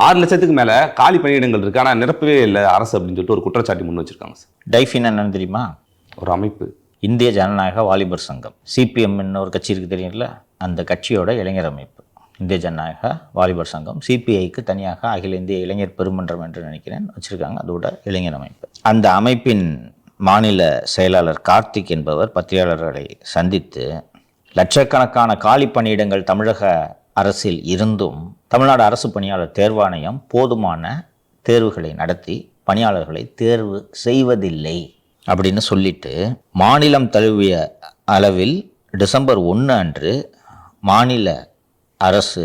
6 லட்சத்துக்கு மேல காலி பணியிடங்கள் இருக்கு, ஆனா நிரப்பவே இல்லை அரசு அப்படின்னு சொல்லிட்டு ஒரு குற்றச்சாட்டு முன் வச்சிருக்காங்க சார். டைஃபின் என்னன்னு தெரியுமா? ஒரு அமைப்பு. இந்திய ஜனநாயக வாலிபர் சங்கம். சிபிஎம்னு ஒரு கட்சி இருக்குது தெரியும்ல, அந்த கட்சியோட இளைஞர் அமைப்பு இந்திய ஜனநாயக வாலிபர் சங்கம். சிபிஐக்கு தனியாக அகில இந்திய இளைஞர் பெருமன்றம் என்று நினைக்கிறேன் வச்சுருக்காங்க, அதோட இளைஞர் அமைப்பு. அந்த அமைப்பின் மாநில செயலாளர் கார்த்திக் என்பவர் பத்திரிகையாளர்களை சந்தித்து, லட்சக்கணக்கான காலி பணியிடங்கள் தமிழக அரசில் இருந்தும் தமிழ்நாடு அரசு பணியாளர் தேர்வாணையம் போதுமான தேர்வுகளை நடத்தி பணியாளர்களை தேர்வு செய்வதில்லை அப்படின்னு சொல்லிட்டு, மாநிலம் தழுவிய அளவில் டிசம்பர் 1 அன்று மாநில அரசு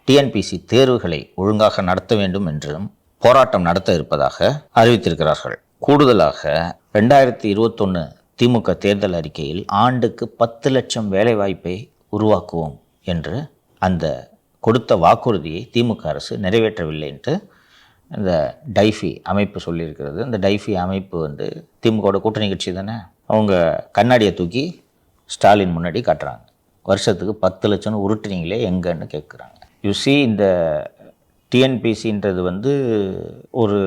டிஎன்பிசி தேர்வுகளை ஒழுங்காக நடத்த வேண்டும் என்றும் போராட்டம் நடத்த இருப்பதாக அறிவித்திருக்கிறார்கள். கூடுதலாக 2021 திமுக தேர்தல் அறிக்கையில் ஆண்டுக்கு 10 லட்சம் வேலைவாய்ப்பை உருவாக்குவோம் என்று அந்த கொடுத்த வாக்குறுதியை திமுக அரசு நிறைவேற்றவில்லை என்று இந்த டைஃபி அமைப்பு சொல்லியிருக்கிறது. இந்த டைஃபி அமைப்பு திமுகவோட கூட்டணி கட்சி தானே. அவங்க கண்ணாடியை தூக்கி ஸ்டாலின் முன்னாடி காட்டுறாங்க. வருஷத்துக்கு 10 லட்சம் உருட்டுனீங்களே எங்கன்னு கேட்குறாங்க. யூசி இந்த டிஎன்பிசின்றது ஒரு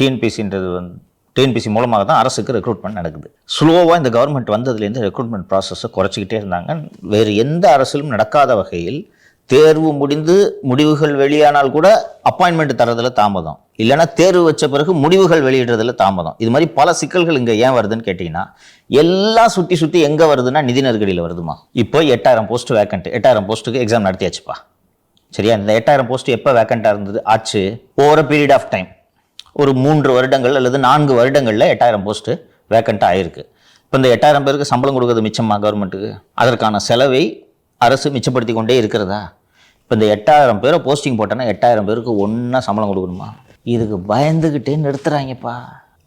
டிஎன்பிசி மூலமாக தான் அரசுக்கு ரெக்ரூட்மெண்ட் நடக்குது. ஸ்லோவாக இந்த கவர்மெண்ட் வந்ததுலேருந்து ரெக்ரூட்மெண்ட் ப்ராசஸை குறைச்சிக்கிட்டே இருந்தாங்க. வேறு எந்த அரசிலும் நடக்காத வகையில் தேர்வு முடிந்து முடிவுகள் வெளியானால் கூட அப்பாயின்மெண்ட் தரதில் தாமதம், இல்லைன்னா தேர்வு வச்ச பிறகு முடிவுகள் வெளியிடுறதுல தாமதம். இது மாதிரி பல சிக்கல்கள் இங்கே ஏன் வருதுன்னு கேட்டிங்கன்னா, எல்லாம் சுற்றி எங்கே வருதுன்னா நிதி நெருக்கடியில் வருதுமா. இப்போ 8000 போஸ்ட் வேக்கண்ட், 8000 போஸ்ட்டுக்கு எக்ஸாம் நடத்தியாச்சுப்பா. சரியா? இந்த 8000 போஸ்ட் எப்போ வேக்கண்ட்டாக இருந்தது ஆச்சு? ஓவர் பீரியட் ஆஃப் டைம், ஒரு 3 வருடங்கள் அல்லது 4 வருடங்களில் 8000 போஸ்ட்டு வேக்கண்ட்டாக ஆயிருக்கு. இப்போ இந்த 8000 பேருக்கு சம்பளம் கொடுக்குறது மிச்சமா கவர்மெண்ட்டுக்கு? அதற்கான செலவை அரசு மிச்சப்படுத்தி கொண்டே இருக்கிறதா? இப்போ இந்த 8000 பேரை போஸ்டிங் போட்டோன்னா 8000 பேருக்கு ஒன்றா சம்பளம் கொடுக்கணுமா? இதுக்கு பயந்துக்கிட்டே நிறுத்துறாங்கப்பா.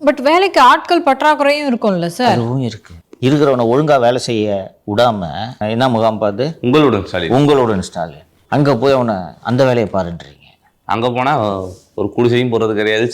பட் வேலைக்கு ஆட்கள் பற்றாக்குறையும் இருக்கும்ல சார்? அதுவும் இருக்குது. இருக்கிறவனை ஒழுங்காக வேலை செய்ய விடாமல் என்ன முகாம் பார்த்து உங்களுடன் ஸ்டாலின் அங்கே போய் அவனை அந்த வேலையை பாருன்றீங்க. அங்கே போனால் ஒரு குடிசையும் போடுறது கிடையாது.